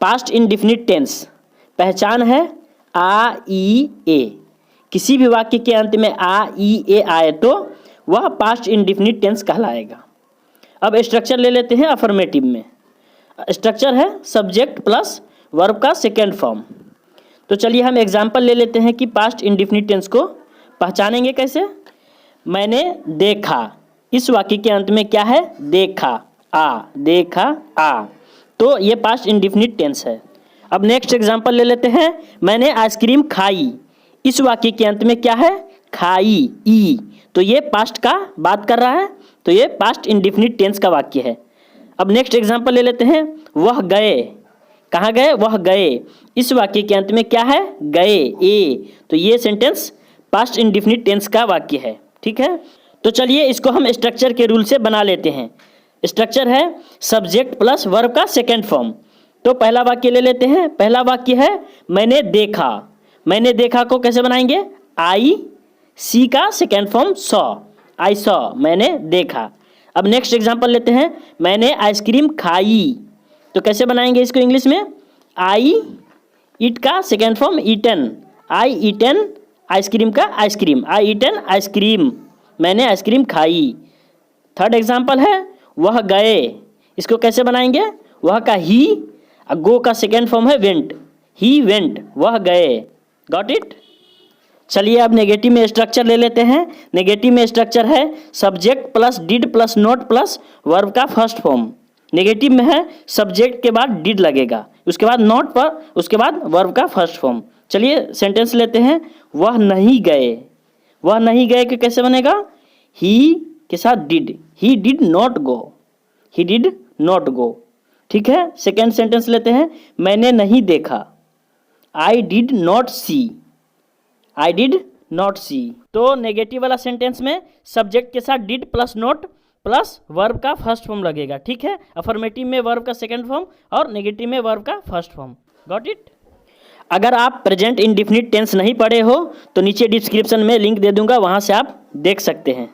Past indefinite tense पहचान है आ ई ए। किसी भी वाक्य के अंत में आ ई ए आए तो वह पास्ट इंडिफिनिट टेंस कहलाएगा। अब स्ट्रक्चर ले लेते हैं अफर्मेटिव में। स्ट्रक्चर है सब्जेक्ट प्लस वर्ब का सेकेंड फॉर्म। तो चलिए हम एग्जाम्पल ले लेते हैं कि पास्ट इंडिफिनिट टेंस को पहचानेंगे कैसे। मैंने देखा, इस वाक्य के अंत में क्या है, देखा आ, तो ये पास्ट इंडिफिनिट टेंस है। अब नेक्स्ट एग्जाम्पल ले लेते हैं, मैंने आइसक्रीम खाई, इस वाक्य के अंत में क्या है, खाई ई, तो ये पास्ट का बात कर रहा है, तो ये पास्ट इंडिफिनिट टेंस का वाक्य है। अब नेक्स्ट एग्जाम्पल ले लेते हैं, वह गए, कहाँ गए, वह गए, इस वाक्य के अंत में क्या है, गए ए, तो ये सेंटेंस पास्ट इंडिफिनिट टेंस का वाक्य है। ठीक है, तो चलिए इसको हम स्ट्रक्चर के रूल से बना लेते हैं। स्ट्रक्चर है सब्जेक्ट प्लस वर्ब का सेकेंड फॉर्म। तो पहला वाक्य ले लेते हैं। पहला वाक्य है मैंने देखा, मैंने देखा को कैसे बनाएंगे, आई सी का second form saw, I saw, मैंने देखा। अब नेक्स्ट एग्जांपल लेते हैं, मैंने आइसक्रीम खाई, तो कैसे बनाएंगे इसको इंग्लिश में, आई इट का सेकेंड फॉर्म ईटन, आई ईटन आइसक्रीम का आइसक्रीम, आई ईटन आइसक्रीम, मैंने आइसक्रीम खाई। थर्ड एग्जांपल है वह गए, इसको कैसे बनाएंगे, वह का ही, गो का सेकेंड फॉर्म है वेंट, ही वेंट, वह गए। Got it. चलिए अब नेगेटिव में स्ट्रक्चर ले लेते हैं। नेगेटिव में स्ट्रक्चर है subject plus did plus not plus verb का फर्स्ट फॉर्म। नेगेटिव में है सब्जेक्ट के बाद डिड लगेगा, उसके बाद नोट पर, उसके बाद वर्ब का फर्स्ट फॉर्म। चलिए सेंटेंस लेते हैं, वह नहीं गए, वह नहीं गए कि कैसे बनेगा, ही के साथ did, he did not go, he did not go. ठीक है, सेकेंड सेंटेंस लेते हैं, मैंने नहीं देखा, I did not see, I did not see. तो नेगेटिव वाला सेंटेंस में सब्जेक्ट के साथ did plus not plus verb का फर्स्ट फॉर्म लगेगा। ठीक है, अफर्मेटिव में वर्ब का सेकेंड फॉर्म और नेगेटिव में वर्ब का फर्स्ट फॉर्म। Got it. अगर आप प्रेजेंट इंडिफिनिट टेंस नहीं पढ़े हो तो नीचे डिस्क्रिप्शन में लिंक दे दूंगा, वहां से आप देख सकते हैं।